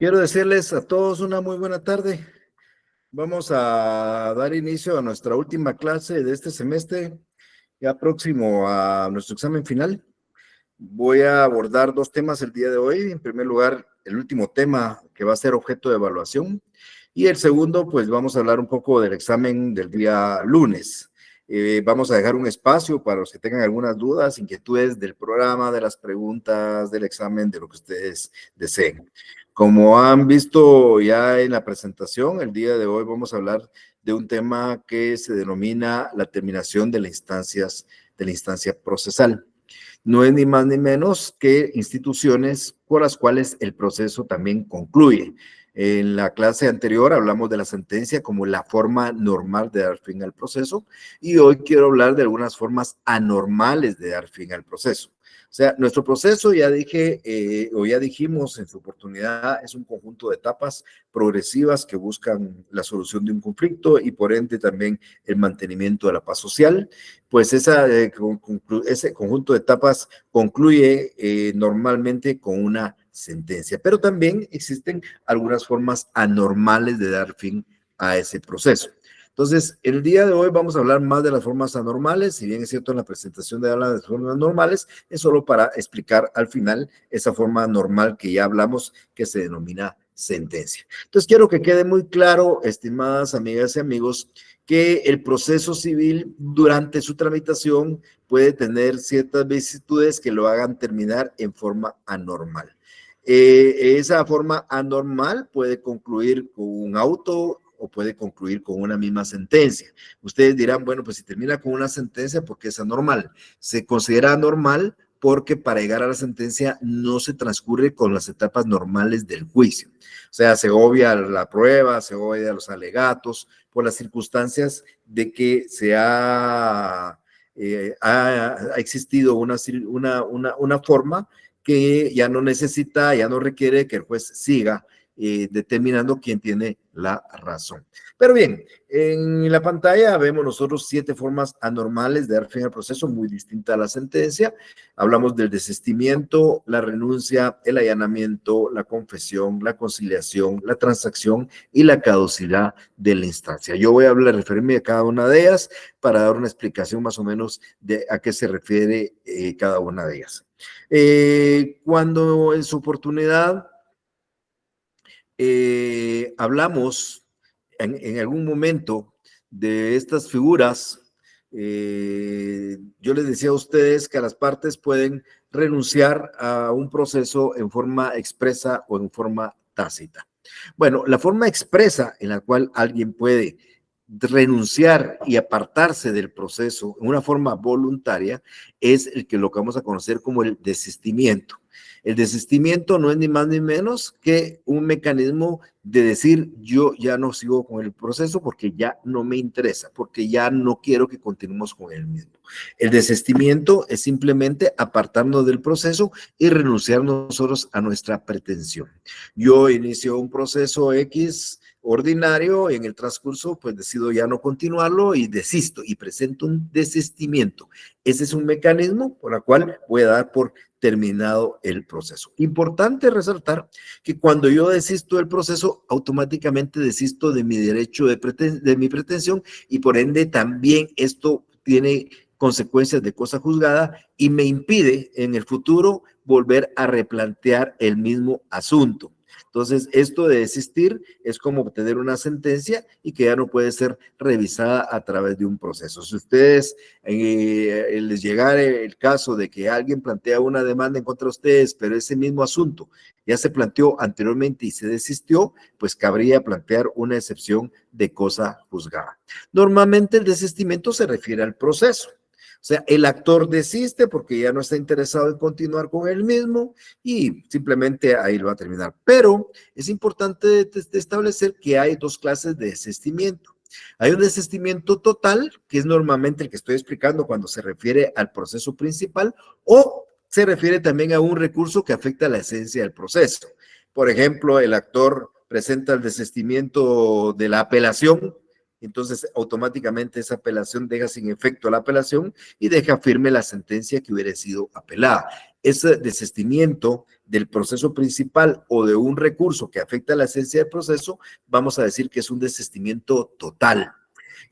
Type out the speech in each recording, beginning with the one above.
Quiero decirles a todos una muy buena tarde. Vamos a dar inicio a nuestra última clase de este semestre, ya próximo a nuestro examen final. Voy a abordar dos temas el día de hoy. En primer lugar, el último tema que va a ser objeto de evaluación. Y el segundo, pues vamos a hablar un poco del examen del día lunes. Vamos a dejar un espacio para los que tengan algunas dudas, inquietudes del programa, de las preguntas, del examen, de lo que ustedes deseen. Como han visto ya en la presentación, el día de hoy vamos a hablar de un tema que se denomina la terminación de la instancia procesal. No es ni más ni menos que instituciones por las cuales el proceso también concluye. En la clase anterior hablamos de la sentencia como la forma normal de dar fin al proceso y hoy quiero hablar de algunas formas anormales de dar fin al proceso. O sea, nuestro proceso, ya dije, o ya dijimos en su oportunidad, es un conjunto de etapas progresivas que buscan la solución de un conflicto y por ende también el mantenimiento de la paz social. Pues ese conjunto de etapas concluye normalmente con una sentencia, pero también existen algunas formas anormales de dar fin a ese proceso. Entonces, el día de hoy vamos a hablar más de las formas anormales, si bien es cierto en la presentación de hablar de formas normales, es solo para explicar al final esa forma normal que ya hablamos, que se denomina sentencia. Entonces, quiero que quede muy claro, estimadas amigas y amigos, que el proceso civil durante su tramitación puede tener ciertas vicisitudes que lo hagan terminar en forma anormal. Esa forma anormal puede concluir con un auto o puede concluir con una misma sentencia. Ustedes dirán, bueno, pues si termina con una sentencia, ¿por qué es anormal? Se considera anormal porque para llegar a la sentencia no se transcurre con las etapas normales del juicio. O sea, se obvia la prueba, se obvia los alegatos, por las circunstancias de que ha existido una forma que ya no necesita, ya no requiere que el juez siga determinando quién tiene la razón. Pero bien, en la pantalla vemos nosotros 7 formas anormales de dar fin al proceso, muy distinta a la sentencia. Hablamos del desistimiento, la renuncia, el allanamiento, la confesión, la conciliación, la transacción y la caducidad de la instancia. Yo voy a referirme a cada una de ellas para dar una explicación más o menos de a qué se refiere cada una de ellas. Cuando en su oportunidad hablamos en algún momento de estas figuras, yo les decía a ustedes que las partes pueden renunciar a un proceso en forma expresa o en forma tácita. Bueno, la forma expresa en la cual alguien puede renunciar y apartarse del proceso en una forma voluntaria es el que lo que vamos a conocer como el desistimiento. El desistimiento no es ni más ni menos que un mecanismo de decir yo ya no sigo con el proceso porque ya no me interesa, porque ya no quiero que continuemos con el mismo. El desistimiento es simplemente apartarnos del proceso y renunciar nosotros a nuestra pretensión. Yo inicio un proceso X ordinario, en el transcurso pues decido ya no continuarlo y desisto y presento un desistimiento. Ese es un mecanismo por el cual voy a dar por terminado el proceso. Importante resaltar que cuando yo desisto del proceso, automáticamente desisto de mi derecho de mi pretensión y por ende también esto tiene consecuencias de cosa juzgada y me impide en el futuro volver a replantear el mismo asunto. Entonces, esto de desistir es como obtener una sentencia y que ya no puede ser revisada a través de un proceso. Si ustedes les llegara el caso de que alguien plantea una demanda en contra de ustedes, pero ese mismo asunto ya se planteó anteriormente y se desistió, pues cabría plantear una excepción de cosa juzgada. Normalmente el desistimiento se refiere al proceso. O sea, el actor desiste porque ya no está interesado en continuar con él mismo y simplemente ahí lo va a terminar. Pero es importante establecer que hay dos clases de desistimiento. Hay un desistimiento total, que es normalmente el que estoy explicando cuando se refiere al proceso principal, o se refiere también a un recurso que afecta a la esencia del proceso. Por ejemplo, el actor presenta el desistimiento de la apelación, entonces automáticamente esa apelación deja sin efecto la apelación y deja firme la sentencia que hubiera sido apelada. ese desistimiento del proceso principal o de un recurso que afecta a la esencia del proceso, vamos a decir que es un desistimiento total.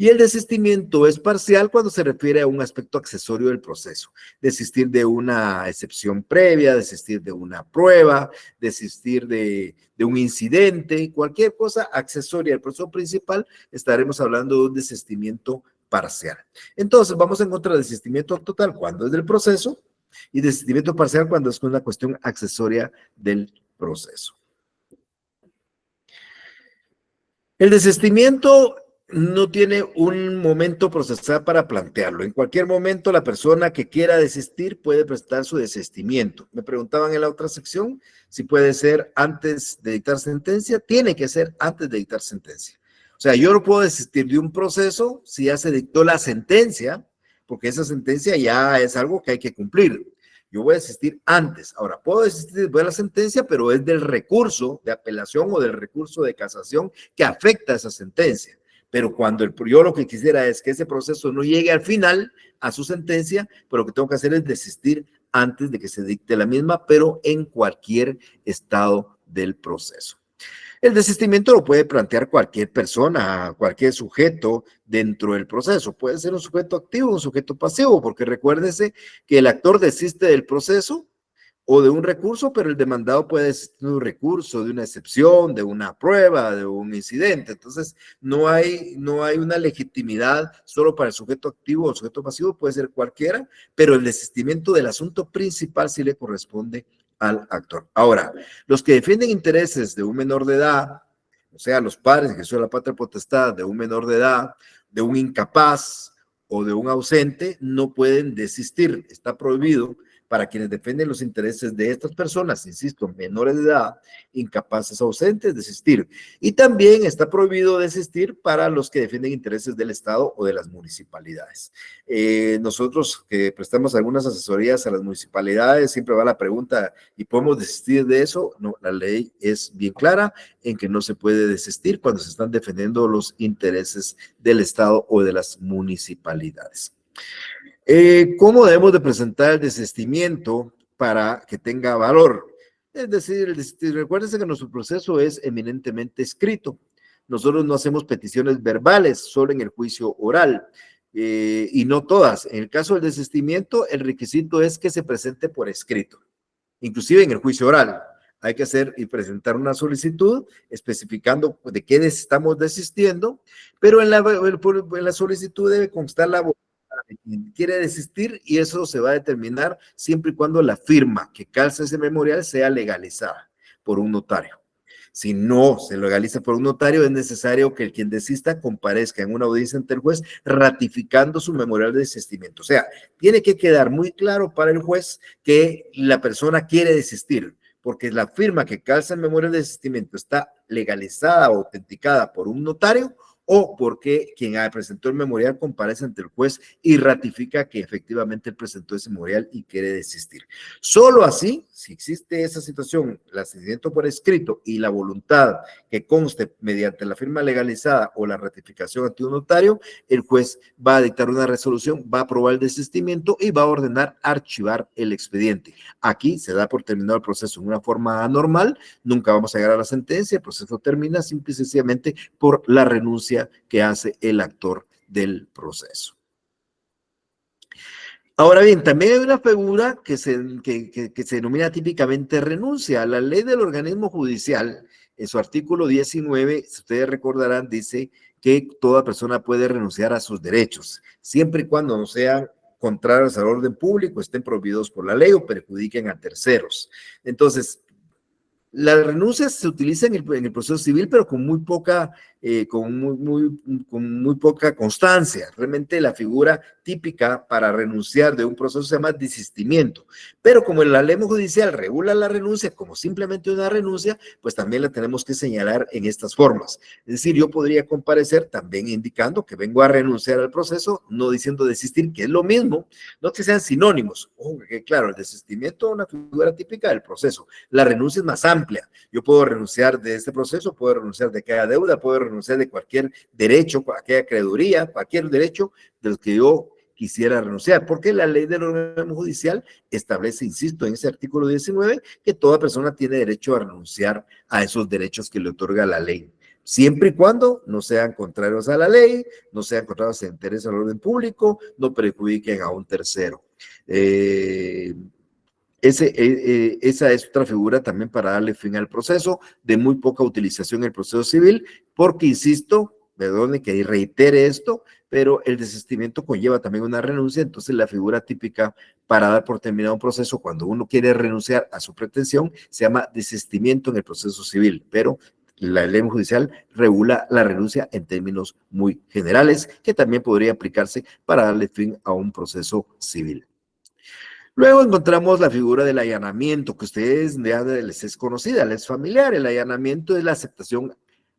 Y el desistimiento es parcial cuando se refiere a un aspecto accesorio del proceso. Desistir de una excepción previa, desistir de una prueba, desistir de un incidente, cualquier cosa accesoria al proceso principal, estaremos hablando de un desistimiento parcial. Entonces, vamos a encontrar desistimiento total cuando es del proceso y desistimiento parcial cuando es una cuestión accesoria del proceso. El desistimiento no tiene un momento procesal para plantearlo. En cualquier momento, la persona que quiera desistir puede presentar su desistimiento. Me preguntaban en la otra sección si puede ser antes de dictar sentencia. Tiene que ser antes de dictar sentencia. O sea, yo no puedo desistir de un proceso si ya se dictó la sentencia, porque esa sentencia ya es algo que hay que cumplir. Yo voy a desistir antes. Ahora, puedo desistir después de la sentencia, pero es del recurso de apelación o del recurso de casación que afecta a esa sentencia. Pero cuando yo lo que quisiera es que ese proceso no llegue al final a su sentencia, pero lo que tengo que hacer es desistir antes de que se dicte la misma, pero en cualquier estado del proceso. El desistimiento lo puede plantear cualquier persona, cualquier sujeto dentro del proceso. Puede ser un sujeto activo, un sujeto pasivo, porque recuérdese que el actor desiste del proceso o de un recurso, pero el demandado puede desistir de un recurso, de una excepción, de una prueba, de un incidente. Entonces, no hay una legitimidad solo para el sujeto activo o el sujeto pasivo, puede ser cualquiera, pero el desistimiento del asunto principal sí le corresponde al actor. Ahora, los que defienden intereses de un menor de edad, o sea, los padres que son la patria potestad de un menor de edad, de un incapaz o de un ausente, no pueden desistir. Está prohibido para quienes defienden los intereses de estas personas, insisto, menores de edad, incapaces o ausentes, desistir. Y también está prohibido desistir para los que defienden intereses del Estado o de las municipalidades. Nosotros que prestamos algunas asesorías a las municipalidades, siempre va la pregunta, ¿y podemos desistir de eso? No, la ley es bien clara en que no se puede desistir cuando se están defendiendo los intereses del Estado o de las municipalidades. ¿Cómo debemos de presentar el desistimiento para que tenga valor? Es decir, recuérdense que nuestro proceso es eminentemente escrito. Nosotros no hacemos peticiones verbales, solo en el juicio oral, y no todas. En el caso del desistimiento, el requisito es que se presente por escrito, inclusive en el juicio oral. Hay que hacer y presentar una solicitud especificando de qué estamos desistiendo, pero en la solicitud debe constar la quien quiere desistir y eso se va a determinar siempre y cuando la firma que calza ese memorial sea legalizada por un notario. Si no se legaliza por un notario, es necesario que el quien desista comparezca en una audiencia ante el juez ratificando su memorial de desistimiento. O sea, tiene que quedar muy claro para el juez que la persona quiere desistir, porque la firma que calza el memorial de desistimiento está legalizada o autenticada por un notario o porque quien presentó el memorial comparece ante el juez y ratifica que efectivamente él presentó ese memorial y quiere desistir. Solo así, si existe esa situación, el asistimiento por escrito y la voluntad que conste mediante la firma legalizada o la ratificación ante un notario, el juez va a dictar una resolución, va a aprobar el desistimiento y va a ordenar archivar el expediente. Aquí se da por terminado el proceso en una forma anormal, nunca vamos a llegar a la sentencia, el proceso termina simple y sencillamente por la renuncia que hace el actor del proceso. Ahora bien, también hay una figura que se denomina típicamente renuncia. La ley del organismo judicial, en su artículo 19, si ustedes recordarán, dice que toda persona puede renunciar a sus derechos, siempre y cuando no sean contrarios al orden público, estén prohibidos por la ley o perjudiquen a terceros. Entonces, las renuncias se utilizan en el proceso civil, pero con muy poca, con muy poca constancia. Realmente la figura típica para renunciar de un proceso se llama desistimiento. Pero como la ley judicial regula la renuncia como simplemente una renuncia, pues también la tenemos que señalar en estas formas. Es decir, yo podría comparecer también indicando que vengo a renunciar al proceso, no diciendo desistir, que es lo mismo, no que sean sinónimos. Que claro, el desistimiento es una figura típica del proceso. La renuncia es más amplia. Yo puedo renunciar de este proceso, puedo renunciar de aquella deuda, puedo renunciar de cualquier derecho, aquella acreeduría, cualquier derecho de los que yo quisiera renunciar, porque la ley del organismo judicial establece, insisto, en ese artículo 19, que toda persona tiene derecho a renunciar a esos derechos que le otorga la ley, siempre y cuando no sean contrarios a la ley, no sean contrarios a interés al orden público, no perjudiquen a un tercero. Esa es otra figura también para darle fin al proceso, de muy poca utilización en el proceso civil, porque, insisto, perdone que reitere esto, pero el desistimiento conlleva también una renuncia, entonces la figura típica para dar por terminado un proceso cuando uno quiere renunciar a su pretensión se llama desistimiento en el proceso civil, pero la ley judicial regula la renuncia en términos muy generales, que también podría aplicarse para darle fin a un proceso civil. Luego encontramos la figura del allanamiento, que a ustedes ya les es conocida, les es familiar. El allanamiento es la aceptación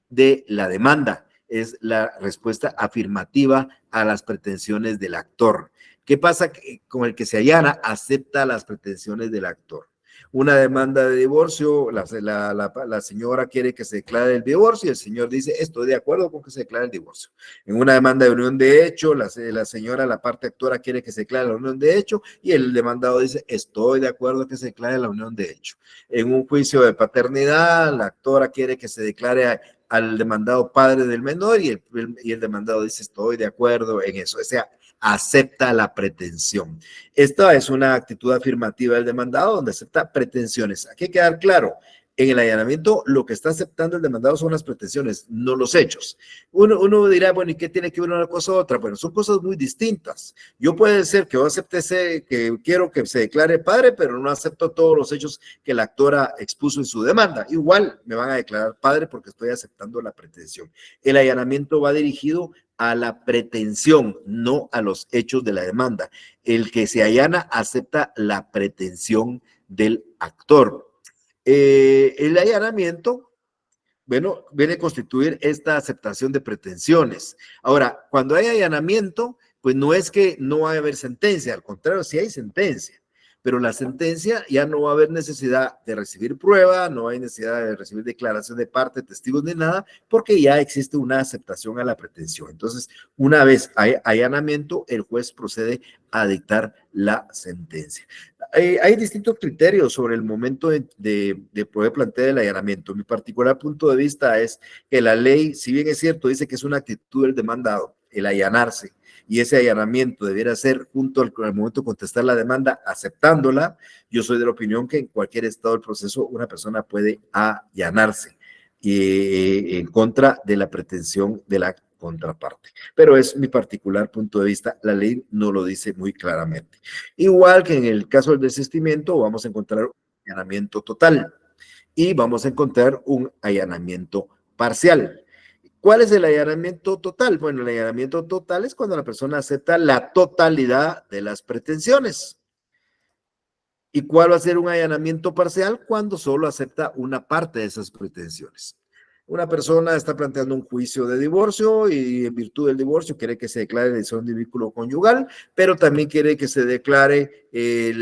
de la demanda, es la respuesta afirmativa a las pretensiones del actor. ¿Qué pasa con el que se allana? Acepta las pretensiones del actor. Una demanda de divorcio, la señora quiere que se declare el divorcio y el señor dice, estoy de acuerdo con que se declare el divorcio. En una demanda de unión de hecho, la señora, la parte actora, quiere que se declare la unión de hecho y el demandado dice, estoy de acuerdo que se declare la unión de hecho. En un juicio de paternidad, la actora quiere que se declare al demandado padre del menor y el demandado dice, estoy de acuerdo en eso. O sea, acepta la pretensión. Esta es una actitud afirmativa del demandado donde acepta pretensiones. Hay que quedar claro, en el allanamiento lo que está aceptando el demandado son las pretensiones, no los hechos. Uno dirá, bueno, ¿y qué tiene que ver una cosa u otra? Bueno, son cosas muy distintas. Yo puede ser que yo acepte que quiero que se declare padre, pero no acepto todos los hechos que la actora expuso en su demanda. Igual me van a declarar padre porque estoy aceptando la pretensión. El allanamiento va dirigido a la pretensión, no a los hechos de la demanda. El que se allana acepta la pretensión del actor. El allanamiento, bueno, viene a constituir esta aceptación de pretensiones. Ahora, cuando hay allanamiento, pues no es que no va a haber sentencia, al contrario, sí hay sentencia. Pero la sentencia ya no va a haber necesidad de recibir prueba, no hay necesidad de recibir declaración de parte, testigos ni nada, porque ya existe una aceptación a la pretensión. Entonces, una vez hay allanamiento, el juez procede a dictar la sentencia. Hay distintos criterios sobre el momento de poder plantear el allanamiento. Mi particular punto de vista es que la ley, si bien es cierto, dice que es una actitud del demandado, el allanarse, y ese allanamiento debiera ser junto al momento de contestar la demanda, aceptándola. Yo soy de la opinión que en cualquier estado del proceso una persona puede allanarse en contra de la pretensión de la contraparte. Pero es mi particular punto de vista, la ley no lo dice muy claramente. Igual que en el caso del desistimiento, vamos a encontrar un allanamiento total y vamos a encontrar un allanamiento parcial. ¿Cuál es el allanamiento total? Bueno, el allanamiento total es cuando la persona acepta la totalidad de las pretensiones. ¿Y cuál va a ser un allanamiento parcial? Cuando solo acepta una parte de esas pretensiones. Una persona está planteando un juicio de divorcio y en virtud del divorcio quiere que se declare la división de vínculo conyugal, pero también quiere que se declare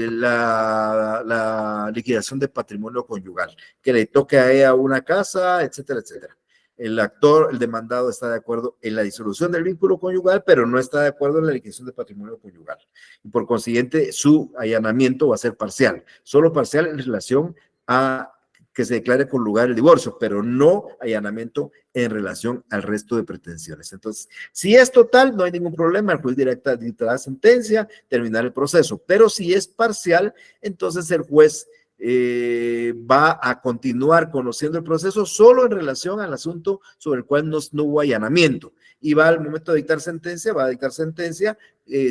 la liquidación de patrimonio conyugal, que le toque a ella una casa, etcétera, etcétera. El actor, el demandado, está de acuerdo en la disolución del vínculo conyugal, pero no está de acuerdo en la liquidación de patrimonio conyugal. Y por consiguiente, su allanamiento va a ser parcial, solo parcial en relación a que se declare con lugar el divorcio, pero no allanamiento en relación al resto de pretensiones. Entonces, si es total, no hay ningún problema, el juez dicta la sentencia, terminar el proceso, pero si es parcial, entonces el juez va a continuar conociendo el proceso solo en relación al asunto sobre el cual no hubo allanamiento y va al momento de dictar sentencia, va a dictar sentencia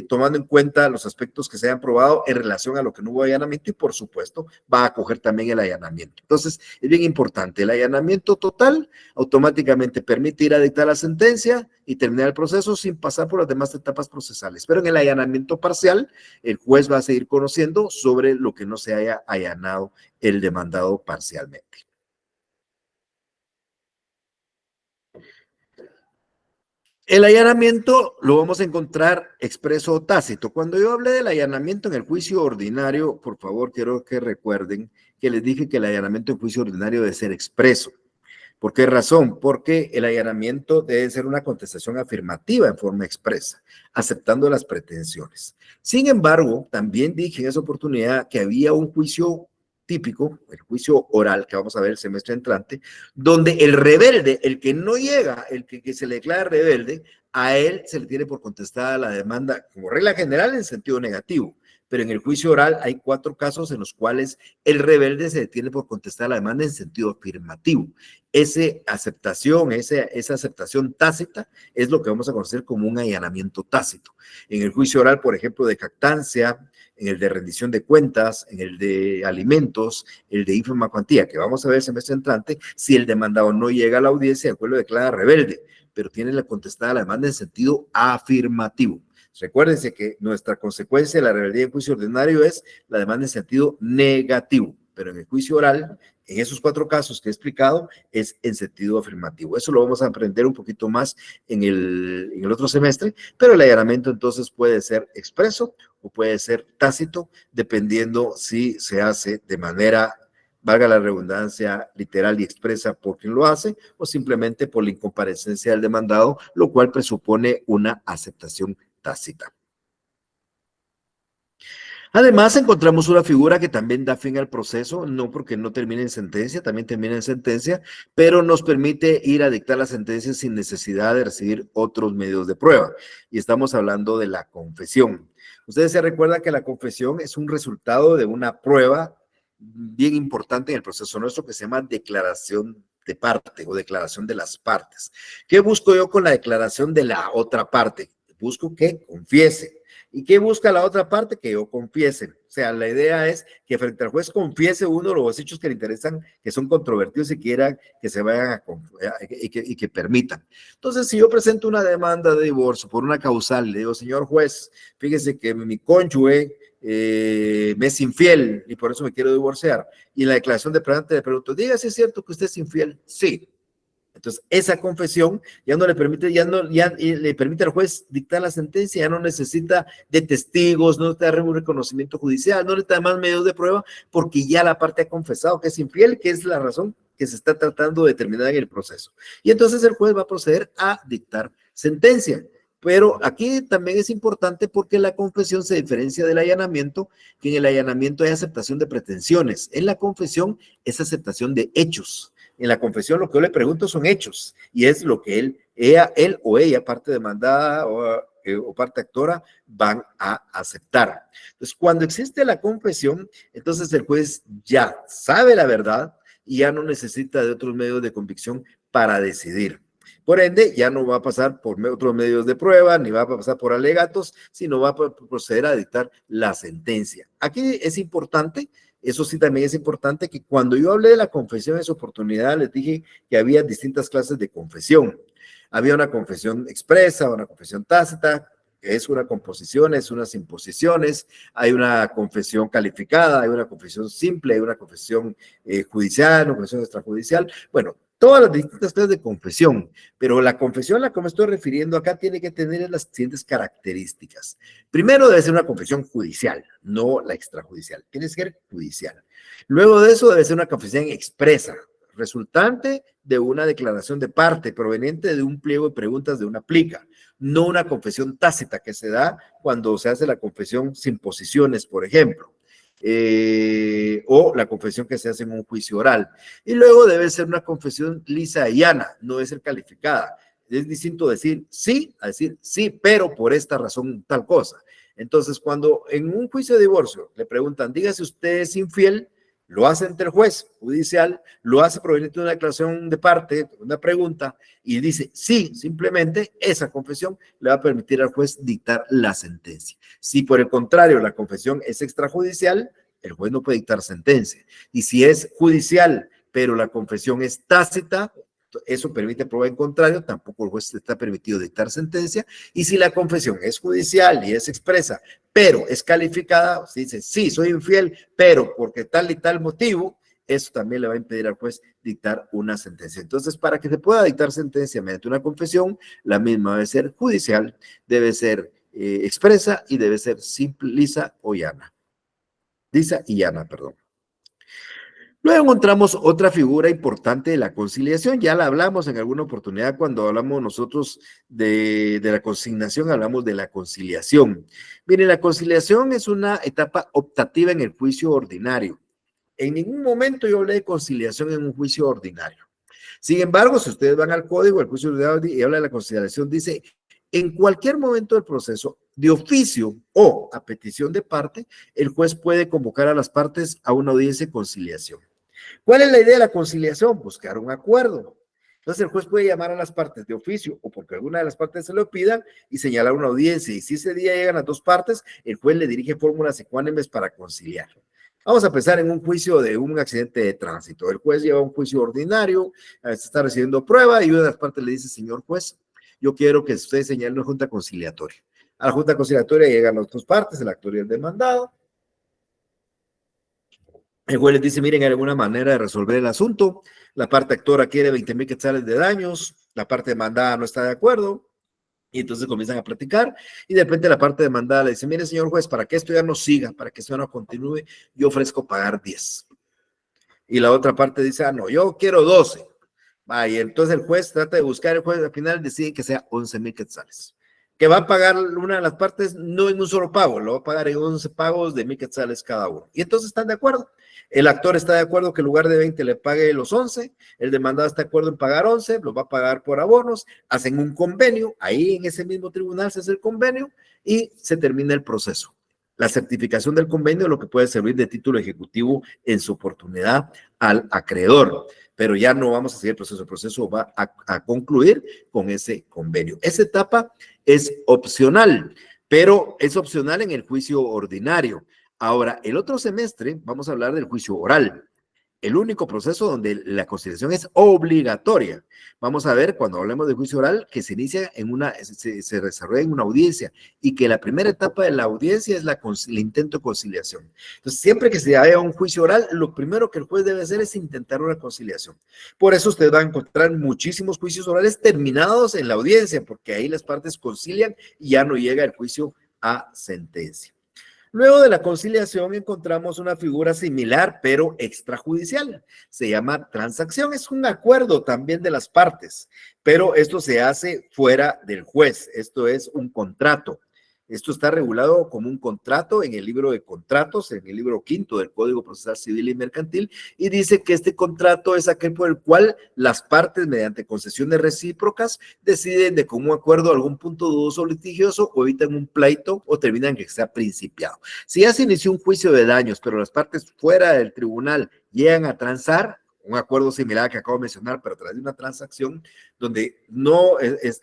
tomando en cuenta los aspectos que se hayan probado en relación a lo que no hubo allanamiento y por supuesto va a acoger también el allanamiento. Entonces es bien importante, el allanamiento total automáticamente permite ir a dictar la sentencia y terminar el proceso sin pasar por las demás etapas procesales, pero en el allanamiento parcial el juez va a seguir conociendo sobre lo que no se haya allanado el demandado parcialmente. El allanamiento lo vamos a encontrar expreso o tácito. Cuando yo hablé del allanamiento en el juicio ordinario, por favor, quiero que recuerden que les dije que el allanamiento en juicio ordinario debe ser expreso. ¿Por qué razón? Porque el allanamiento debe ser una contestación afirmativa en forma expresa, aceptando las pretensiones. Sin embargo, también dije en esa oportunidad que había un juicio típico, el juicio oral que vamos a ver el semestre entrante, donde el rebelde, el que no llega, el que se le declara rebelde, a él se le tiene por contestada la demanda como regla general en sentido negativo. Pero en el juicio oral hay 4 casos en los cuales el rebelde se detiene por contestar la demanda en sentido afirmativo. Esa aceptación tácita es lo que vamos a conocer como un allanamiento tácito. En el juicio oral, por ejemplo, de jactancia, en el de rendición de cuentas, en el de alimentos, el de ínfima cuantía, que vamos a ver el semestre entrante, si el demandado no llega a la audiencia, el juez lo declara rebelde, pero tiene la contestada la demanda en sentido afirmativo. Recuérdense que nuestra consecuencia de la rebeldía en juicio ordinario es la demanda en sentido negativo, pero en el juicio oral, en esos 4 casos que he explicado, es en sentido afirmativo. Eso lo vamos a aprender un poquito más en el otro semestre, pero el allanamiento entonces puede ser expreso o puede ser tácito, dependiendo si se hace de manera, valga la redundancia, literal y expresa por quien lo hace, o simplemente por la incomparecencia del demandado, lo cual presupone una aceptación tácita. Además, encontramos una figura que también da fin al proceso, no porque no termine en sentencia, también termina en sentencia, pero nos permite ir a dictar la sentencia sin necesidad de recibir otros medios de prueba. Y estamos hablando de la confesión. Ustedes se recuerdan que la confesión es un resultado de una prueba bien importante en el proceso nuestro que se llama declaración de parte o declaración de las partes. ¿Qué busco yo con la declaración de la otra parte? Busco que confiese. ¿Y qué busca la otra parte? Que yo confiese. O sea, la idea es que frente al juez confiese uno de los hechos que le interesan, que son controvertidos y quieran que se vayan a y que permitan. Entonces, si yo presento una demanda de divorcio por una causal, le digo, señor juez, fíjese que mi cónyuge me es infiel y por eso me quiero divorciar. Y en la declaración de presente le pregunto, diga si es cierto que usted es infiel. Sí. Entonces, esa confesión ya no le permite, ya le permite al juez dictar la sentencia, ya no necesita de testigos, no necesita un reconocimiento judicial, no necesita más medios de prueba, porque ya la parte ha confesado que es infiel, que es la razón que se está tratando de determinar en el proceso. Y entonces el juez va a proceder a dictar sentencia. Pero aquí también es importante porque la confesión se diferencia del allanamiento, que en el allanamiento hay aceptación de pretensiones, en la confesión es aceptación de hechos. En la confesión lo que yo le pregunto son hechos y es lo que él o ella, parte demandada o parte actora, van a aceptar. Entonces, cuando existe la confesión, entonces el juez ya sabe la verdad y ya no necesita de otros medios de convicción para decidir. Por ende, ya no va a pasar por otros medios de prueba, ni va a pasar por alegatos, sino va a proceder a dictar la sentencia. Aquí es importante, eso sí también es importante, que cuando yo hablé de la confesión en esa oportunidad, les dije que había distintas clases de confesión. Había una confesión expresa, una confesión tácita, que es una composición, es unas imposiciones, hay una confesión calificada, hay una confesión simple, hay una confesión judicial, una confesión extrajudicial. Bueno, todas las distintas clases de confesión, pero la confesión a la que me estoy refiriendo acá tiene que tener las siguientes características. Primero debe ser una confesión judicial, no la extrajudicial, tiene que ser judicial. Luego de eso debe ser una confesión expresa, resultante de una declaración de parte proveniente de un pliego de preguntas de una plica, no una confesión tácita que se da cuando se hace la confesión sin posiciones, por ejemplo. O la confesión que se hace en un juicio oral. Y luego debe ser una confesión lisa y llana, no debe ser calificada. Es distinto decir sí a decir sí, pero por esta razón tal cosa. Entonces, cuando en un juicio de divorcio le preguntan, diga si usted es infiel, lo hace ante el juez judicial, lo hace proveniente de una declaración de parte, una pregunta, y dice sí, simplemente esa confesión le va a permitir al juez dictar la sentencia. Si por el contrario la confesión es extrajudicial, el juez no puede dictar sentencia. Y si es judicial, pero la confesión es tácita, eso permite prueba en contrario, tampoco el juez está permitido dictar sentencia. Y si la confesión es judicial y es expresa, pero es calificada, se dice, sí, soy infiel, pero porque tal y tal motivo, eso también le va a impedir al juez dictar una sentencia. Entonces, para que se pueda dictar sentencia mediante una confesión, la misma debe ser judicial, debe ser expresa y debe ser simple, lisa o llana. Lisa y llana, perdón. Luego encontramos otra figura importante de la conciliación. Ya la hablamos en alguna oportunidad cuando hablamos nosotros de la consignación, hablamos de la conciliación. Miren, la conciliación es una etapa optativa en el juicio ordinario. En ningún momento yo hablé de conciliación en un juicio ordinario. Sin embargo, si ustedes van al código, el juicio ordinario y habla de la conciliación, dice, en cualquier momento del proceso, de oficio o a petición de parte, el juez puede convocar a las partes a una audiencia de conciliación. ¿Cuál es la idea de la conciliación? Buscar un acuerdo. Entonces el juez puede llamar a las partes de oficio o porque alguna de las partes se lo pida y señalar una audiencia. Y si ese día llegan las dos partes, el juez le dirige fórmulas ecuánimes para conciliar. Vamos a pensar en un juicio de un accidente de tránsito. El juez lleva un juicio ordinario, se está recibiendo prueba y una de las partes le dice, señor juez, yo quiero que usted señale una junta conciliatoria. A la junta conciliatoria llegan las dos partes, el actor y el demandado. El juez les dice, miren, hay alguna manera de resolver el asunto. La parte actora quiere 20,000 quetzales de daños, la parte demandada no está de acuerdo, y entonces comienzan a platicar, y de repente la parte demandada le dice, mire, señor juez, para que esto ya no siga, para que esto ya no continúe, yo ofrezco pagar 10. Y la otra parte dice, ah, no, yo quiero 12. Y entonces el juez trata de buscar, el juez al final decide que sea 11,000 quetzales. Que va a pagar una de las partes no en un solo pago, lo va a pagar en 11 pagos de 1,000 quetzales cada uno. Y entonces están de acuerdo. El actor está de acuerdo que en lugar de 20 le pague los 11, el demandado está de acuerdo en pagar 11, lo va a pagar por abonos, hacen un convenio, ahí en ese mismo tribunal se hace el convenio y se termina el proceso. La certificación del convenio es lo que puede servir de título ejecutivo en su oportunidad al acreedor, pero ya no vamos a seguir el proceso va a concluir con ese convenio. Esa etapa es opcional, pero es opcional en el juicio ordinario. Ahora, el otro semestre vamos a hablar del juicio oral, el único proceso donde la conciliación es obligatoria. Vamos a ver cuando hablemos de juicio oral que se inicia en se desarrolla en una audiencia y que la primera etapa de la audiencia es el intento de conciliación. Entonces, siempre que se haya un juicio oral, lo primero que el juez debe hacer es intentar una conciliación. Por eso usted va a encontrar muchísimos juicios orales terminados en la audiencia, porque ahí las partes concilian y ya no llega el juicio a sentencia. Luego de la conciliación encontramos una figura similar, pero extrajudicial. Se llama transacción. Es un acuerdo también de las partes, pero esto se hace fuera del juez. Esto es un contrato. Esto está regulado como un contrato en el libro de contratos, en el libro 5 del Código Procesal Civil y Mercantil, y dice que este contrato es aquel por el cual las partes, mediante concesiones recíprocas, deciden de común acuerdo algún punto dudoso o litigioso, o evitan un pleito o terminan que sea principiado. Si ya se inició un juicio de daños, pero las partes fuera del tribunal llegan a transar, un acuerdo similar que acabo de mencionar, pero a través de una transacción donde no es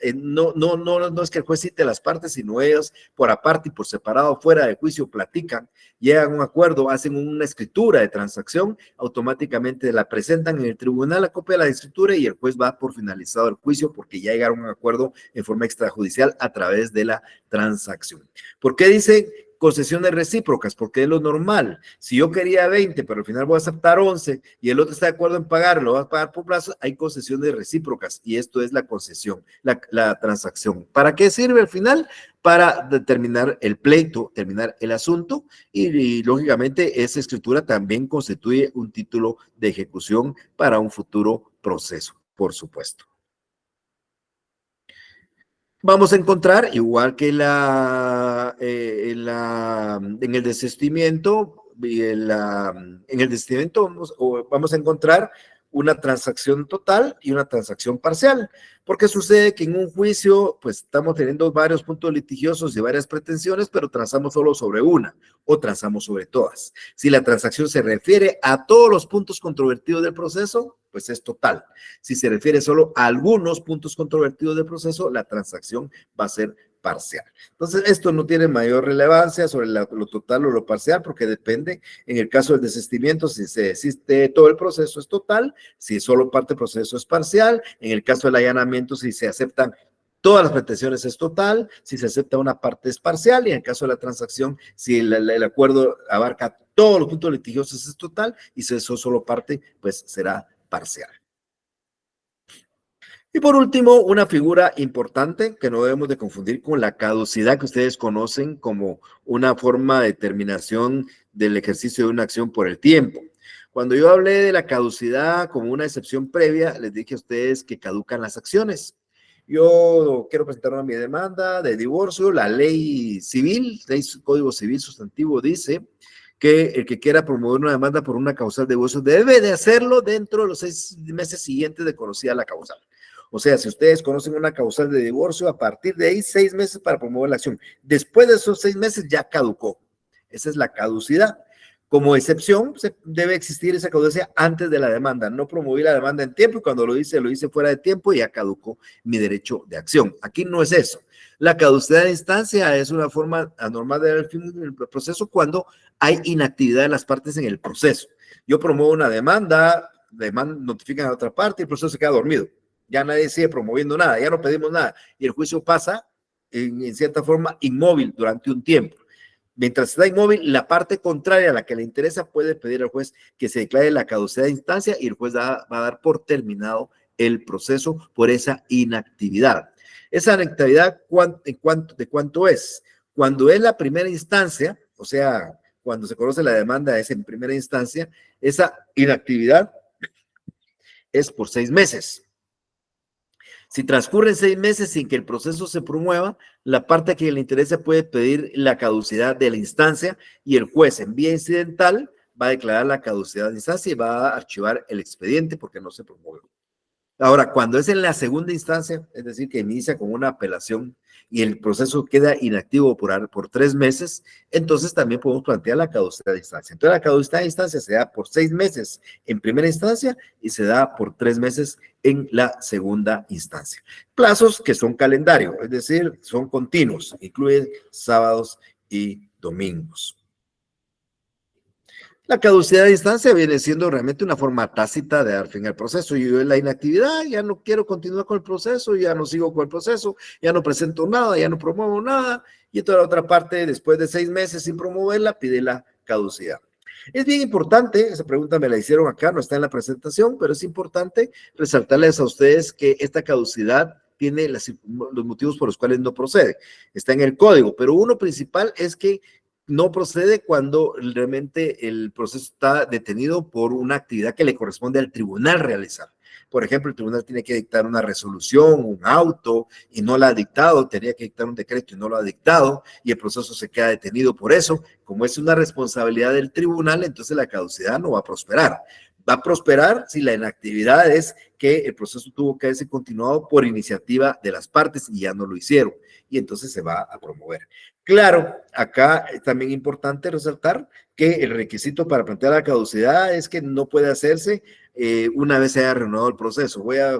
que el juez cite las partes, sino ellos por aparte y por separado fuera de juicio platican, llegan a un acuerdo, hacen una escritura de transacción, automáticamente la presentan en el tribunal, la copia de la escritura y el juez va por finalizado el juicio porque ya llegaron a un acuerdo en forma extrajudicial a través de la transacción. ¿Por qué dice concesiones recíprocas? Porque es lo normal. Si yo quería 20, pero al final voy a aceptar 11 y el otro está de acuerdo en pagarlo, lo va a pagar por plazo, hay concesiones recíprocas y esto es la concesión, la transacción. ¿Para qué sirve al final? Para determinar el pleito, terminar el asunto y lógicamente esa escritura también constituye un título de ejecución para un futuro proceso, por supuesto. Vamos a encontrar, igual que en el desistimiento, en el desistimiento vamos a encontrar una transacción total y una transacción parcial. Porque sucede que en un juicio, pues estamos teniendo varios puntos litigiosos y varias pretensiones, pero transamos solo sobre una o transamos sobre todas. Si la transacción se refiere a todos los puntos controvertidos del proceso, pues es total. Si se refiere solo a algunos puntos controvertidos del proceso, la transacción va a ser parcial. Entonces, esto no tiene mayor relevancia sobre lo total o lo parcial, porque depende, en el caso del desistimiento, si se desiste todo el proceso es total, si solo parte del proceso es parcial, en el caso del allanamiento, si se aceptan todas las pretensiones es total, si se acepta una parte es parcial, y en el caso de la transacción, si el acuerdo abarca todos los puntos litigiosos es total, y si eso solo parte, pues será parcial. Y por último, una figura importante que no debemos de confundir con la caducidad que ustedes conocen como una forma de determinación del ejercicio de una acción por el tiempo. Cuando yo hablé de la caducidad como una excepción previa, les dije a ustedes que caducan las acciones. Yo quiero presentar una mi demanda de divorcio. La ley civil, Código Civil Sustantivo, dice que el que quiera promover una demanda por una causal de divorcio debe de hacerlo dentro de los 6 meses siguientes de conocida la causal. O sea, si ustedes conocen una causal de divorcio, a partir de ahí 6 meses para promover la acción. Después de esos 6 meses ya caducó. Esa es la caducidad. Como excepción, debe existir esa caducidad antes de la demanda. No promoví la demanda en tiempo y cuando lo hice fuera de tiempo y ya caducó mi derecho de acción. Aquí no es eso. La caducidad de instancia es una forma anormal de dar el fin del proceso cuando hay inactividad de las partes en el proceso. Yo promuevo una demanda, notifican a la otra parte y el proceso se queda dormido. Ya nadie sigue promoviendo nada, ya no pedimos nada y el juicio pasa en cierta forma inmóvil durante un tiempo. Mientras está inmóvil, la parte contraria a la que le interesa puede pedir al juez que se declare la caducidad de instancia y el juez va a dar por terminado el proceso por esa inactividad. Esa inactividad, ¿de cuánto es? Cuando es la primera instancia, o sea, cuando se conoce la demanda es en primera instancia, esa inactividad es por 6 meses. Si transcurren 6 meses sin que el proceso se promueva, la parte a quien le interesa puede pedir la caducidad de la instancia y el juez en vía incidental va a declarar la caducidad de la instancia y va a archivar el expediente porque no se promueve. Ahora, cuando es en la segunda instancia, es decir, que inicia con una apelación y el proceso queda inactivo por 3 meses, entonces también podemos plantear la caducidad de instancia. Entonces, la caducidad de instancia se da por 6 meses en primera instancia y se da por 3 meses en la segunda instancia. Plazos que son calendario, es decir, son continuos, incluyen sábados y domingos. La caducidad de instancia viene siendo realmente una forma tácita de dar fin al proceso. Yo en la inactividad ya no quiero continuar con el proceso, ya no sigo con el proceso, ya no presento nada, ya no promuevo nada. Y toda la otra parte, después de 6 meses sin promoverla, pide la caducidad. Es bien importante, esa pregunta me la hicieron acá, no está en la presentación, pero es importante resaltarles a ustedes que esta caducidad tiene los motivos por los cuales no procede. Está en el código, pero uno principal es que no procede cuando realmente el proceso está detenido por una actividad que le corresponde al tribunal realizar. Por ejemplo, el tribunal tiene que dictar una resolución, un auto, y no la ha dictado, tenía que dictar un decreto y no lo ha dictado, y el proceso se queda detenido por eso. Como es una responsabilidad del tribunal, entonces la caducidad no va a prosperar. Va a prosperar si la inactividad es que el proceso tuvo que haberse continuado por iniciativa de las partes y ya no lo hicieron, y entonces se va a promover. Claro, acá es también importante resaltar que el requisito para plantear la caducidad es que no puede hacerse una vez se haya reanudado el proceso. Voy a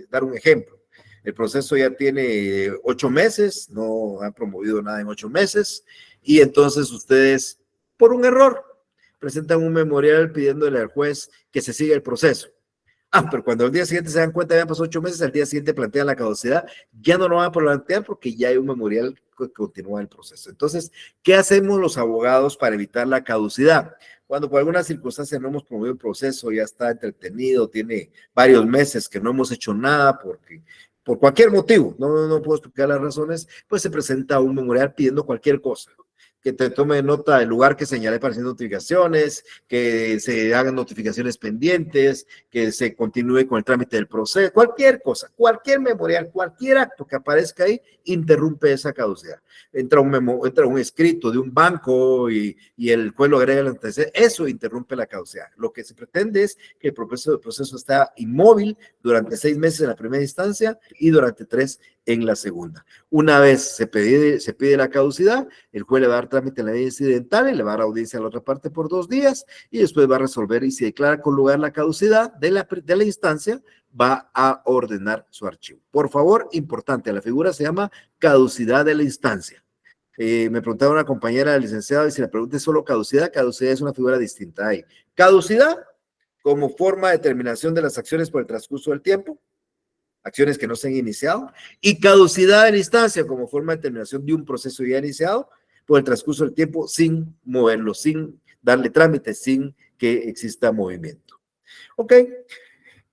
dar un ejemplo. El proceso ya tiene 8 meses, no han promovido nada en 8 meses, y entonces ustedes, por un error, presentan un memorial pidiéndole al juez que se siga el proceso. Pero cuando al día siguiente se dan cuenta, ya pasó 8 meses, al día siguiente plantean la caducidad, ya no lo van a plantear porque ya hay un memorial que continúa el proceso. Entonces, ¿qué hacemos los abogados para evitar la caducidad? Cuando por alguna circunstancia no hemos promovido el proceso, ya está entretenido, tiene varios meses que no hemos hecho nada porque por cualquier motivo, no puedo explicar las razones, pues se presenta un memorial pidiendo cualquier cosa. Que te tome nota del lugar que señalé para hacer notificaciones, que se hagan notificaciones pendientes, que se continúe con el trámite del proceso, cualquier cosa, cualquier memorial, cualquier acto que aparezca ahí, interrumpe esa caducidad. Entra un escrito de un banco y el juez lo agrega el antecedente, eso interrumpe la caducidad. Lo que se pretende es que el proceso está inmóvil durante 6 meses en la primera instancia y durante 3 en la segunda. Una vez se pide la caducidad, el juez le va a dar trámite en la vía incidental y le va a dar audiencia a la otra parte por 2 días y después va a resolver y si declara con lugar la caducidad de la instancia, va a ordenar su archivo. Por favor, importante, la figura se llama caducidad de la instancia. Me preguntaba una compañera licenciada y si la pregunta es solo caducidad es una figura distinta. Hay caducidad como forma de terminación de las acciones por el transcurso del tiempo, acciones que no se han iniciado, y caducidad de la instancia como forma de terminación de un proceso ya iniciado por el transcurso del tiempo sin moverlo, sin darle trámite, sin que exista movimiento. Ok,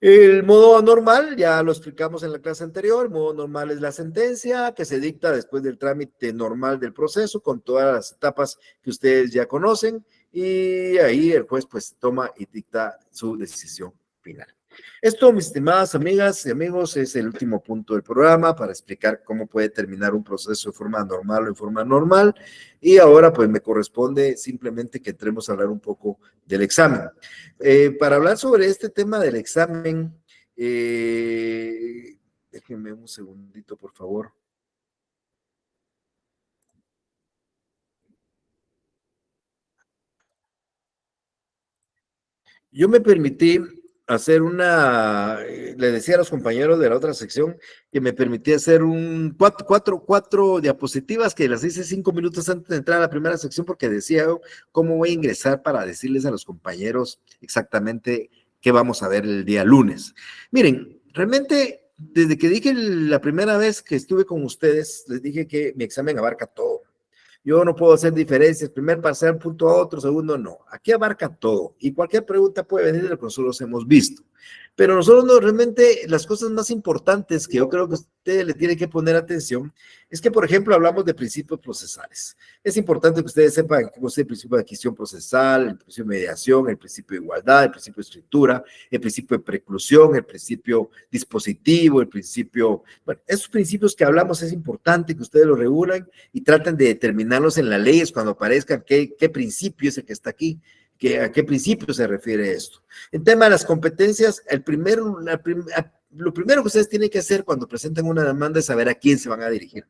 el modo normal, ya lo explicamos en la clase anterior, el modo normal es la sentencia que se dicta después del trámite normal del proceso con todas las etapas que ustedes ya conocen y ahí el juez pues toma y dicta su decisión final. Esto, mis estimadas amigas y amigos, es el último punto del programa para explicar cómo puede terminar un proceso de forma normal o en forma normal. Y ahora pues me corresponde simplemente que entremos a hablar un poco del examen. Para hablar sobre este tema del examen, déjenme un segundito, por favor. Yo me permití hacer le decía a los compañeros de la otra sección que me permití hacer cuatro diapositivas que las hice 5 minutos antes de entrar a la primera sección porque decía cómo voy a ingresar para decirles a los compañeros exactamente qué vamos a ver el día lunes. Miren, realmente desde que dije la primera vez que estuve con ustedes, les dije que mi examen abarca todo. Yo no puedo hacer diferencias, primer pasar un punto a otro, segundo no. Aquí abarca todo y cualquier pregunta puede venir de lo que nosotros hemos visto. Pero nosotros no, realmente las cosas más importantes que yo creo que usted le tiene que poner atención es que, por ejemplo, hablamos de principios procesales. Es importante que ustedes sepan que es el principio de adquisición procesal, el principio de mediación, el principio de igualdad, el principio de escritura, el principio de preclusión, el principio dispositivo, el principio... Bueno, esos principios que hablamos es importante que ustedes los regulen y traten de determinarlos en las leyes cuando aparezcan qué principio es el que está aquí, a qué principio se refiere esto. En tema de las competencias, lo primero que ustedes tienen que hacer cuando presenten una demanda es saber a quién se van a dirigir.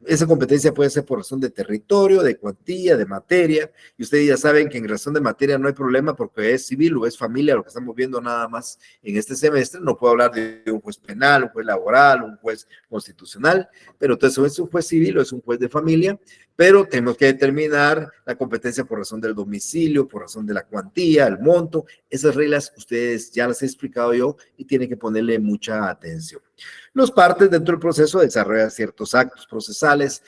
Esa competencia puede ser por razón de territorio, de cuantía, de materia, y ustedes ya saben que en razón de materia no hay problema porque es civil o es familia, lo que estamos viendo nada más en este semestre. No puedo hablar de un juez penal, un juez laboral, un juez constitucional, pero entonces es un juez civil o es un juez de familia, pero tenemos que determinar la competencia por razón del domicilio, por razón de la cuantía, el monto. Esas reglas ustedes ya las he explicado yo y tienen que ponerle mucha atención. Los partes dentro del proceso desarrollan ciertos actos procesales,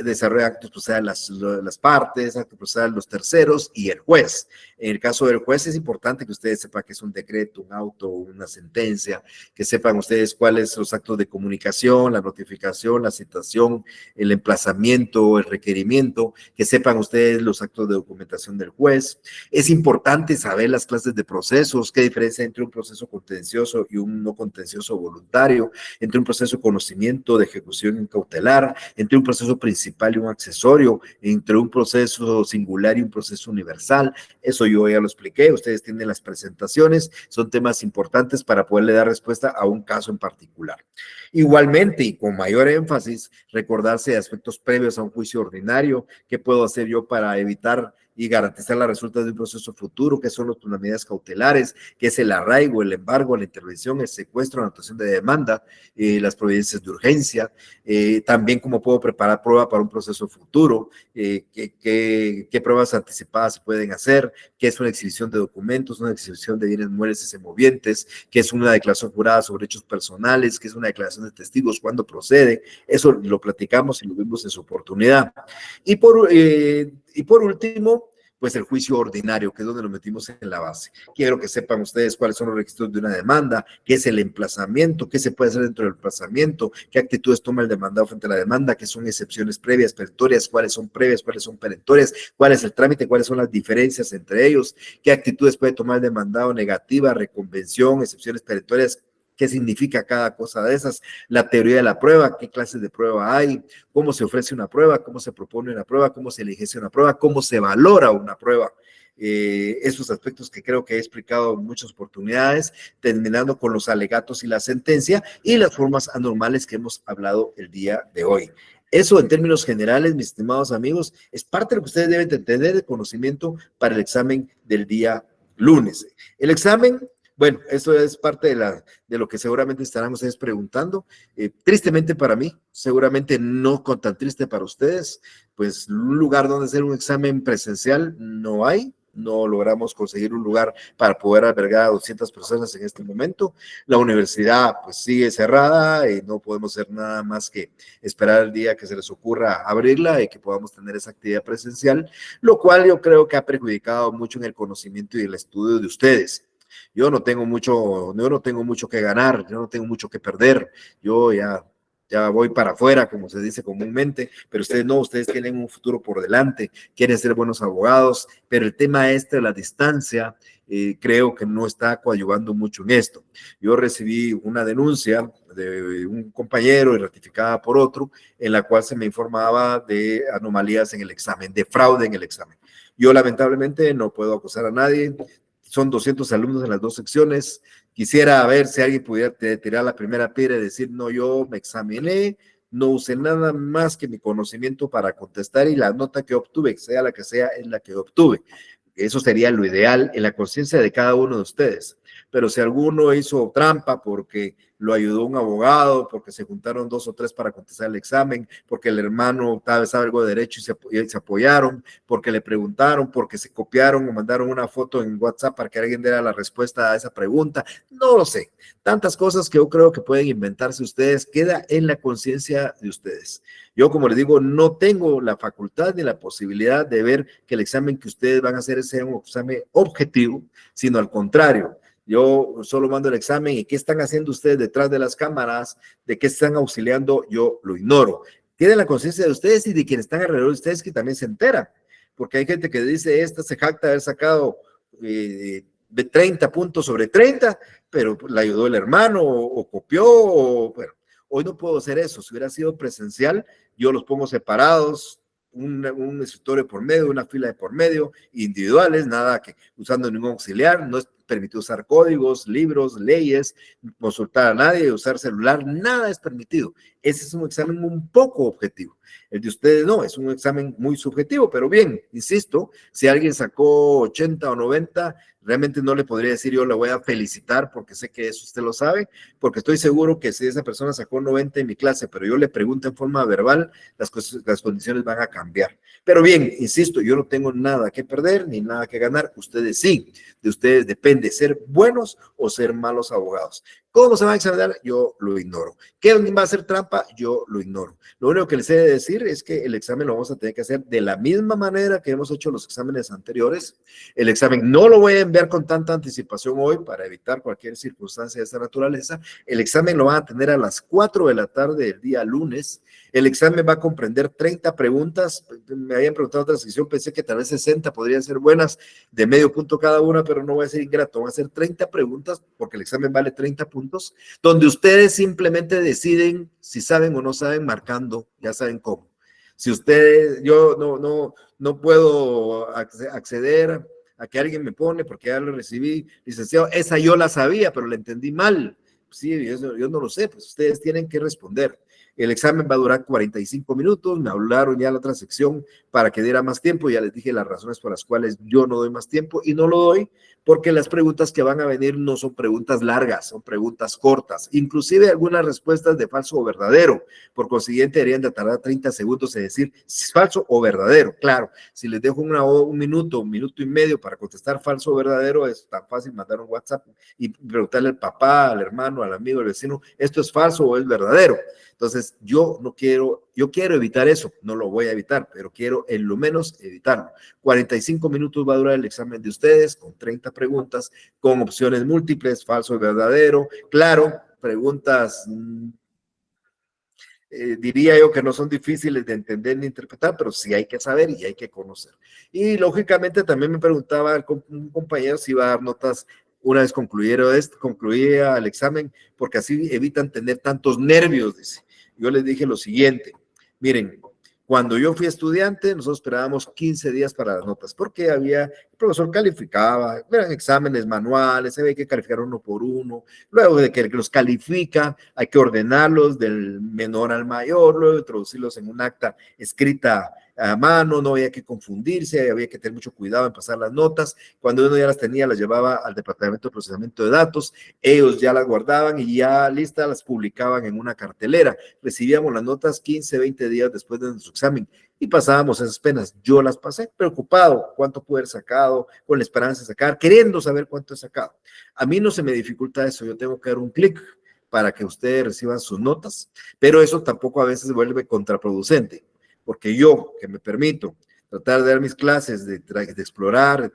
desarrollan actos procesales las partes, actos procesales los terceros y el juez. En el caso del juez es importante que ustedes sepan que es un decreto, un auto, una sentencia, que sepan ustedes cuáles son los actos de comunicación, la notificación, la citación, el emplazamiento, el requerimiento, que sepan ustedes los actos de documentación del juez. Es importante saber las clases de procesos, qué diferencia entre un proceso contencioso y un no contencioso voluntario, entre un proceso de conocimiento, de ejecución cautelar, entre un proceso principal y un accesorio, entre un proceso singular y un proceso universal. Eso yo ya lo expliqué, ustedes tienen las presentaciones, son temas importantes para poderle dar respuesta a un caso en particular. Igualmente, y con mayor énfasis, recordarse de aspectos previos a un juicio ordinario, qué puedo hacer yo para evitar y garantizar las resultas de un proceso futuro, que son las medidas cautelares, que es el arraigo, el embargo, la intervención, el secuestro, la anotación de demanda, las providencias de urgencia, también cómo puedo preparar prueba para un proceso futuro, qué pruebas anticipadas se pueden hacer, qué es una exhibición de documentos, una exhibición de bienes muebles y semovientes, qué es una declaración jurada sobre hechos personales, qué es una declaración de testigos, cuándo procede. Eso lo platicamos y lo vimos en su oportunidad. Y por último, pues el juicio ordinario, que es donde lo metimos en la base. Quiero que sepan ustedes cuáles son los requisitos de una demanda, qué es el emplazamiento, qué se puede hacer dentro del emplazamiento, qué actitudes toma el demandado frente a la demanda, qué son excepciones previas, perentorias, cuáles son previas, cuáles son perentorias, cuál es el trámite, cuáles son las diferencias entre ellos, qué actitudes puede tomar el demandado, negativa, reconvención, excepciones perentorias, qué significa cada cosa de esas, la teoría de la prueba, qué clases de prueba hay, cómo se ofrece una prueba, cómo se propone una prueba, cómo se elige una prueba, cómo se valora una prueba. Esos aspectos que creo que he explicado en muchas oportunidades, terminando con los alegatos y la sentencia y las formas anormales que hemos hablado el día de hoy. Eso en términos generales, mis estimados amigos, es parte de lo que ustedes deben de tener de conocimiento para el examen del día lunes. El examen, bueno, eso es parte de lo que seguramente estarán ustedes preguntando. Tristemente para mí, seguramente no con tan triste para ustedes, pues un lugar donde hacer un examen presencial no hay. No logramos conseguir un lugar para poder albergar a 200 personas en este momento. La universidad pues sigue cerrada y no podemos hacer nada más que esperar el día que se les ocurra abrirla y que podamos tener esa actividad presencial, lo cual yo creo que ha perjudicado mucho en el conocimiento y el estudio de ustedes. Yo no tengo mucho que ganar, yo no tengo mucho que perder. Yo ya ya voy para afuera, como se dice comúnmente, pero ustedes no, ustedes tienen un futuro por delante, quieren ser buenos abogados, pero el tema de la distancia, creo que no está coadyuvando mucho en esto. Yo recibí una denuncia de un compañero y ratificada por otro, en la cual se me informaba de anomalías en el examen, de fraude en el examen. Yo lamentablemente no puedo acusar a nadie, son 200 alumnos en las dos secciones. Quisiera ver si alguien pudiera tirar la primera piedra y decir, no, yo me examiné, no usé nada más que mi conocimiento para contestar y la nota que obtuve, sea la que sea, es la que obtuve. Eso sería lo ideal en la conciencia de cada uno de ustedes. Pero si alguno hizo trampa porque lo ayudó un abogado, porque se juntaron 2 o 3 para contestar el examen, porque el hermano tal vez sabe algo de derecho y se apoyaron, porque le preguntaron, porque se copiaron o mandaron una foto en WhatsApp para que alguien diera la respuesta a esa pregunta, no lo sé. Tantas cosas que yo creo que pueden inventarse ustedes, queda en la conciencia de ustedes. Yo, como les digo, no tengo la facultad ni la posibilidad de ver que el examen que ustedes van a hacer sea un examen objetivo, sino al contrario. Yo solo mando el examen y qué están haciendo ustedes detrás de las cámaras, de qué están auxiliando, yo lo ignoro. Queda en la conciencia de ustedes y de quienes están alrededor de ustedes que también se enteran, porque hay gente que dice, esta se jacta de haber sacado de 30 puntos sobre 30, pero la ayudó el hermano o copió, o, bueno, hoy no puedo hacer eso. Si hubiera sido presencial, yo los pongo separados, un escritorio por medio, una fila de por medio, individuales, nada que usando ningún auxiliar, no es permitido usar códigos, libros, leyes, consultar a nadie, usar celular, nada es permitido. Ese es un examen un poco objetivo. El de ustedes no, es un examen muy subjetivo, pero bien, insisto, si alguien sacó 80 o 90, realmente no le podría decir yo le voy a felicitar porque sé que eso usted lo sabe, porque estoy seguro que si esa persona sacó 90 en mi clase, pero yo le pregunto en forma verbal, las condiciones van a cambiar. Pero bien, insisto, yo no tengo nada que perder ni nada que ganar, ustedes sí, de ustedes depende ser buenos o ser malos abogados. ¿Cómo se va a examinar? Yo lo ignoro. ¿Qué va a hacer trampa? Yo lo ignoro. Lo único que les he de decir es que el examen lo vamos a tener que hacer de la misma manera que hemos hecho los exámenes anteriores. El examen no lo voy a enviar con tanta anticipación hoy para evitar cualquier circunstancia de esta naturaleza. El examen lo van a tener a las 4 de la tarde del día lunes. El examen va a comprender 30 preguntas. Me habían preguntado otra sección, pensé que tal vez 60 podrían ser buenas, de medio punto cada una, pero no voy a ser ingrato. Van a ser 30 preguntas porque el examen vale 30 puntos, donde ustedes simplemente deciden si saben o no saben marcando, ya saben cómo. Si ustedes, yo no puedo acceder a que alguien me pone porque ya lo recibí, licenciado, esa yo la sabía, pero la entendí mal. Sí, yo no lo sé, pues ustedes tienen que responder. El examen va a durar 45 minutos, me hablaron ya la otra sección para que diera más tiempo, ya les dije las razones por las cuales yo no doy más tiempo y no lo doy porque las preguntas que van a venir no son preguntas largas, son preguntas cortas, inclusive algunas respuestas de falso o verdadero, por consiguiente deberían de tardar 30 segundos en decir si es falso o verdadero. Claro, si les dejo un minuto y medio para contestar falso o verdadero, es tan fácil mandar un WhatsApp y preguntarle al papá, al hermano, al amigo, al vecino, ¿esto es falso o es verdadero? Entonces, yo quiero evitar eso, no lo voy a evitar, pero quiero en lo menos evitarlo. 45 minutos va a durar el examen de ustedes, con 30 preguntas, con opciones múltiples, falso y verdadero. Claro, preguntas, diría yo que no son difíciles de entender ni interpretar, pero sí hay que saber y hay que conocer. Y lógicamente también me preguntaba un compañero si iba a dar notas una vez concluía el examen, porque así evitan tener tantos nervios, dice. Yo les dije lo siguiente, miren, cuando yo fui estudiante, nosotros esperábamos 15 días para las notas, porque el profesor calificaba, eran exámenes manuales, había que calificar uno por uno, luego de que los califica, hay que ordenarlos del menor al mayor, luego introducirlos en un acta escrita a mano, no había que confundirse, había que tener mucho cuidado en pasar las notas. Cuando uno ya las tenía, las llevaba al departamento de procesamiento de datos, ellos ya las guardaban y ya listas las publicaban en una cartelera. Recibíamos las notas 15, 20 días después de nuestro examen y pasábamos esas penas. Yo las pasé preocupado, cuánto pude haber sacado, con la esperanza de sacar, queriendo saber cuánto he sacado. A mí no se me dificulta eso, yo tengo que dar un clic para que ustedes reciban sus notas, pero eso tampoco a veces vuelve contraproducente, porque yo, que me permito tratar de dar mis clases, de explorar,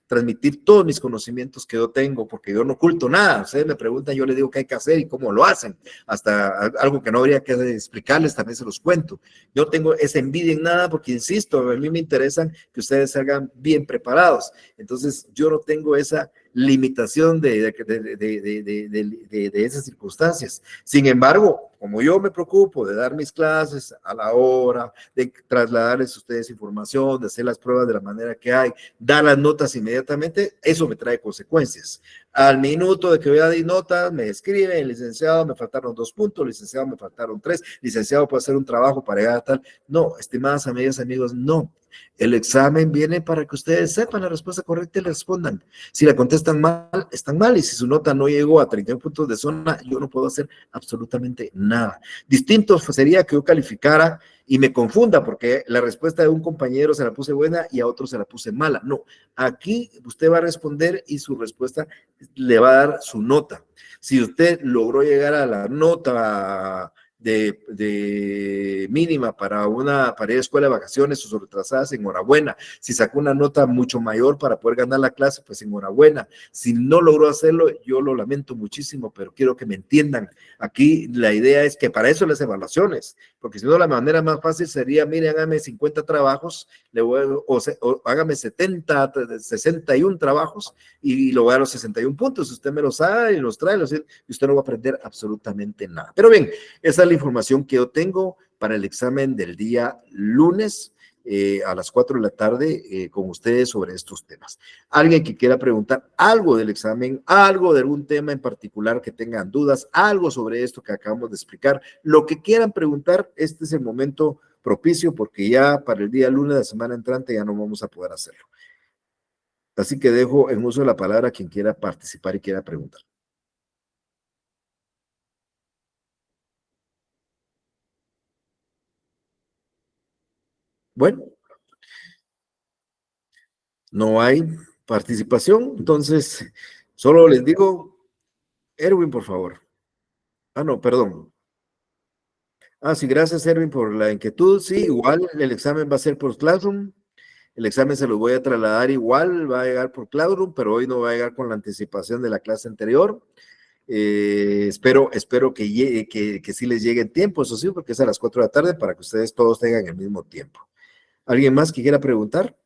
transmitir todos mis conocimientos que yo tengo, porque yo no oculto nada. Ustedes me preguntan, yo les digo qué hay que hacer y cómo lo hacen. Hasta algo que no habría que explicarles, también se los cuento. Yo tengo esa envidia en nada porque, insisto, a mí me interesan que ustedes salgan bien preparados. Entonces, yo no tengo esa limitación de esas circunstancias. Sin embargo, como yo me preocupo de dar mis clases a la hora, de trasladarles a ustedes información, de hacer las pruebas de la manera que hay, dar las notas inmediatamente, eso me trae consecuencias. Al minuto de que voy a dar notas, me escriben, licenciado, me faltaron 2 puntos, licenciado, me faltaron 3, licenciado, puedo hacer un trabajo para llegar a tal. No, estimadas amigas, amigos, no. El examen viene para que ustedes sepan la respuesta correcta y le respondan. Si la contestan mal, están mal, y si su nota no llegó a 31 puntos de zona, yo no puedo hacer absolutamente nada. Distinto sería que yo calificara y me confunda, porque la respuesta de un compañero se la puse buena y a otro se la puse mala. No, aquí usted va a responder y su respuesta le va a dar su nota. Si usted logró llegar a la nota de mínima para ir a escuela de vacaciones o sobre retrasadas, enhorabuena. Si sacó una nota mucho mayor para poder ganar la clase, pues enhorabuena. Si no logró hacerlo, yo lo lamento muchísimo, pero quiero que me entiendan. Aquí la idea es que para eso las evaluaciones, porque si no la manera más fácil sería, mire, hágame 50 trabajos, o hágame 70, 61 trabajos y lo voy a los 61 puntos. Usted me los da y los trae, y usted no va a aprender absolutamente nada. Pero bien, esa es la información que yo tengo para el examen del día lunes a las 4 de la tarde con ustedes sobre estos temas. Alguien que quiera preguntar algo del examen, algo de algún tema en particular que tengan dudas, algo sobre esto que acabamos de explicar, lo que quieran preguntar, este es el momento propicio porque ya para el día lunes de la semana entrante ya no vamos a poder hacerlo. Así que dejo en uso de la palabra a quien quiera participar y quiera preguntar. Bueno, no hay participación, entonces solo les digo, Erwin, por favor. Ah, no, perdón. Ah, sí, gracias, Erwin, por la inquietud. Sí, igual el examen va a ser por Classroom. El examen se lo voy a trasladar igual, va a llegar por Classroom, pero hoy no va a llegar con la anticipación de la clase anterior. Espero que sí les llegue en tiempo, eso sí, porque es a las 4 de la tarde para que ustedes todos tengan el mismo tiempo. ¿Alguien más que quiera preguntar?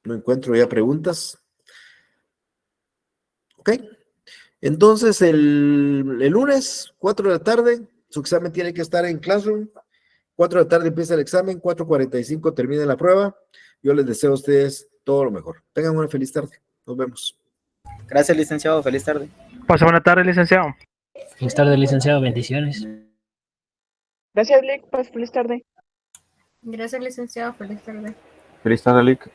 No encuentro ya preguntas. Ok. Entonces, el lunes, 4 de la tarde, su examen tiene que estar en Classroom. 4 de la tarde empieza el examen, 4:45 termina la prueba. Yo les deseo a ustedes todo lo mejor. Tengan una feliz tarde. Nos vemos. Gracias, licenciado. Feliz tarde. Pasa buena tarde, licenciado. Feliz tarde, licenciado. Bendiciones. Gracias, Lick. Feliz tarde. Gracias, licenciado. Feliz tarde. Feliz tarde, Lick.